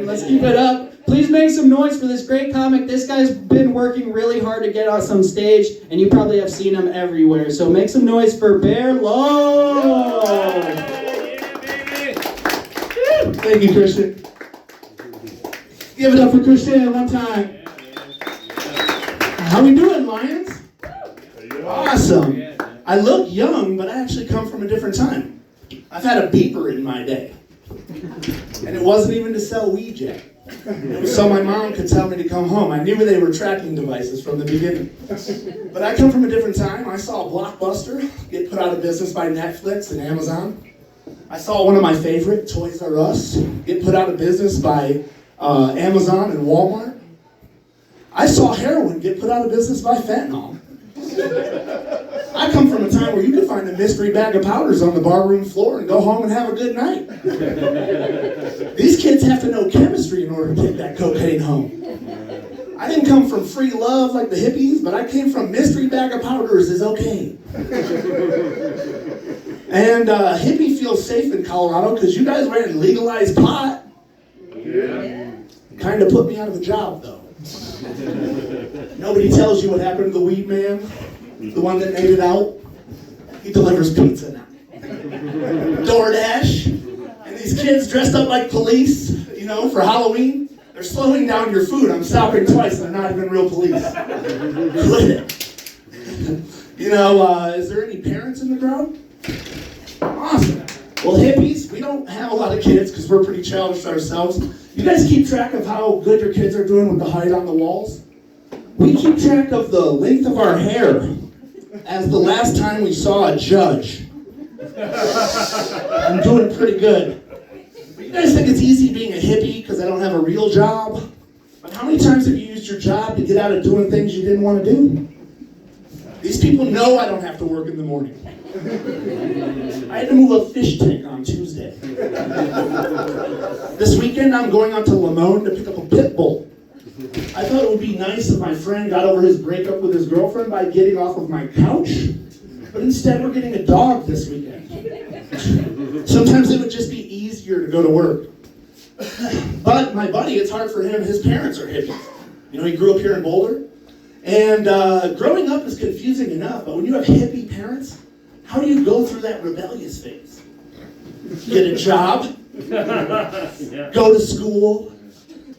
Let's keep it up. Please make some noise for this great comic. This guy's been working really hard to get on some stage, and you probably have seen him everywhere. So make some noise for Bear Low. Thank you, Christian. Give it up for Christian one time. How we doing, Lyons? Awesome. I look young, but I actually come from a different time. I've had a beeper in my day. And it wasn't even to sell weed yet. It was so my mom could tell me to come home. I knew they were tracking devices from the beginning. But I come from a different time. I saw Blockbuster get put out of business by Netflix and Amazon. I saw one of my favorite, Toys R Us, get put out of business by Amazon and Walmart. I saw heroin get put out of business by fentanyl. I come from a time where you could find a mystery bag of powders on the barroom floor and go home and have a good night. These kids have to know chemistry in order to take that cocaine home. I didn't come from free love like the hippies, but I came from mystery bag of powders is okay. And hippie feels safe in Colorado because you guys ran legalized pot. Yeah. Kind of put me out of a job though. Nobody tells you what happened to the weed man, the one that made it out. He delivers pizza now. DoorDash. And these kids dressed up like police, for Halloween. They're slowing down your food. I'm stopping twice and they're not even real police. Quit it. Is there any parents in the crowd? Awesome. Well, hippies, we don't have a lot of kids because we're pretty childish ourselves. You guys keep track of how good your kids are doing with the height on the walls? We keep track of the length of our hair as the last time we saw a judge. I'm doing pretty good. But you guys think it's easy being a hippie because I don't have a real job? But how many times have you used your job to get out of doing things you didn't want to do? These people know I don't have to work in the morning. I had to move a fish tank on Tuesday. This weekend I'm going out to Limon to pick up a pit bull. I thought it would be nice if my friend got over his breakup with his girlfriend by getting off of my couch, but instead we're getting a dog this weekend. Sometimes it would just be easier to go to work. But my buddy, it's hard for him. His parents are hippies. He grew up here in Boulder. And growing up is confusing enough, but when you have hippie parents, how do you go through that rebellious phase? Get a job, go to school,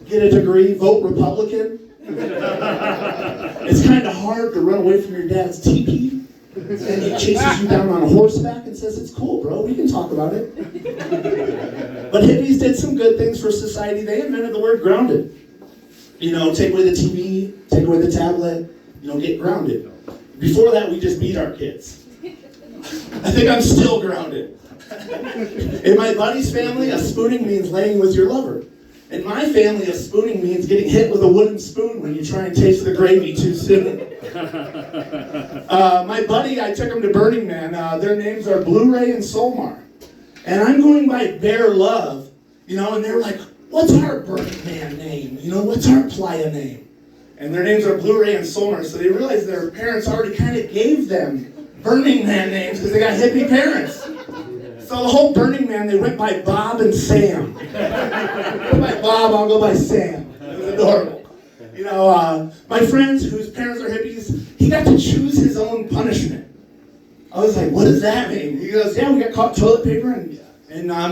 get a degree, vote Republican. It's kind of hard to run away from your dad's teepee, and he chases you down on a horseback and says, "It's cool, bro, we can talk about it." But hippies did some good things for society. They invented the word grounded. Take away the TV, take away the tablet, get grounded. Before that, we just beat our kids. I think I'm still grounded. In my buddy's family, a spooning means laying with your lover. In my family, a spooning means getting hit with a wooden spoon when you try and taste the gravy too soon. My buddy, I took him to Burning Man. Their names are Blu-ray and Solmar. And I'm going by Bear Love, and they were like, "What's our Burning Man name? What's our playa name?" And their names are Blu-ray and Solmar, so they realized their parents already kind of gave them Burning Man names because they got hippie parents. So the whole Burning Man, they went by Bob and Sam. Go by Bob, I'll go by Sam. It was adorable. My friends whose parents are hippies, he got to choose his own punishment. I was like, "What does that mean?" He goes, "Yeah, we got caught toilet paper and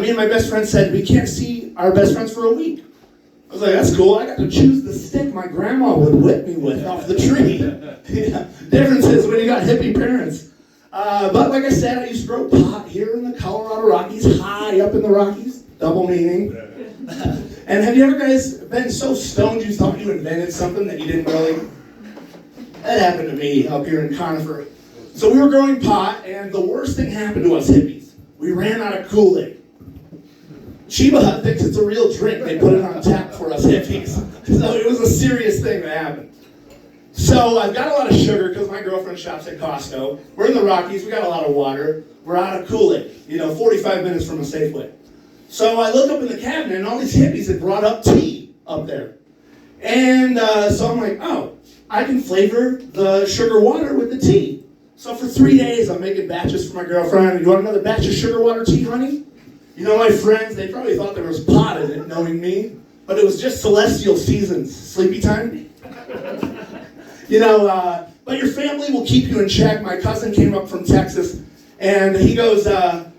me and my best friend said we can't see our best friends for a week." I was like, "That's cool. I got to choose the stick my grandma would whip me with off the tree." Difference is when you got hippie parents. But like I said, I used to grow pot here in the Colorado Rockies, high up in the Rockies, double meaning. And have you ever guys been so stoned you thought you invented something that you didn't really? That happened to me up here in Conifer. So we were growing pot, and the worst thing happened to us hippies. We ran out of Kool-Aid. Chiba Hut thinks it's a real drink. They put it on tap for us hippies. So it was a serious thing that happened. So I've got a lot of sugar because my girlfriend shops at Costco. We're in the Rockies. We got a lot of water. We're out of Kool-Aid, 45 minutes from a Safeway. So I look up in the cabinet, and all these hippies had brought up tea up there. And so I'm like, oh, I can flavor the sugar water with the tea. So for 3 days, I'm making batches for my girlfriend. You want another batch of sugar water tea, honey? My friends, they probably thought there was pot in it, knowing me. but it was just celestial seasons. Sleepy time? But your family will keep you in check. My cousin came up from Texas, and he goes,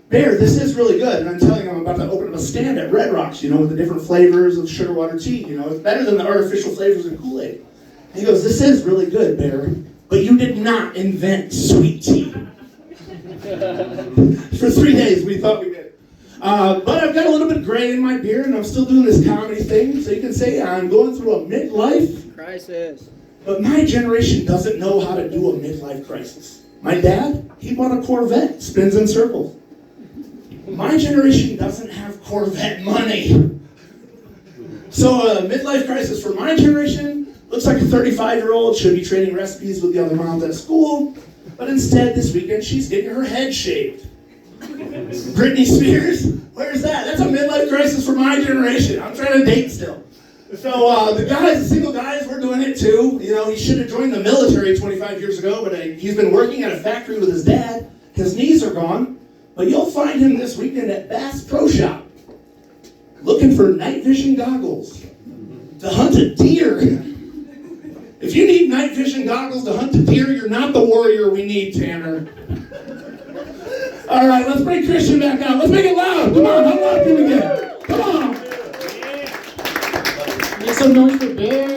Bear, this is really good. And I'm telling him I'm about to open up a stand at Red Rocks, with the different flavors of sugar water tea. It's better than the artificial flavors in Kool-Aid. And he goes, this is really good, Bear, but you did not invent sweet tea. For 3 days, we thought we did. But I've got a little bit of gray in my beard, and I'm still doing this comedy thing, so you can say I'm going through a midlife crisis. But my generation doesn't know how to do a midlife crisis. My dad, he bought a Corvette, spins in circles. My generation doesn't have Corvette money. So a midlife crisis for my generation looks like a 35-year-old should be trading recipes with the other moms at school, but instead this weekend she's getting her head shaved. Britney Spears, where's that? That's a midlife crisis for my generation. I'm trying to date still. So the single guys, we're doing it too. He should have joined the military 25 years ago, but he's been working at a factory with his dad. His knees are gone, but you'll find him this weekend at Bass Pro Shop, looking for night vision goggles to hunt a deer. If you need night vision goggles to hunt a deer, you're not the warrior we need, Tanner. All right, let's bring Christian back out. Let's make it loud. Come on, how loud can we get? Come on. Make some noise for Bear.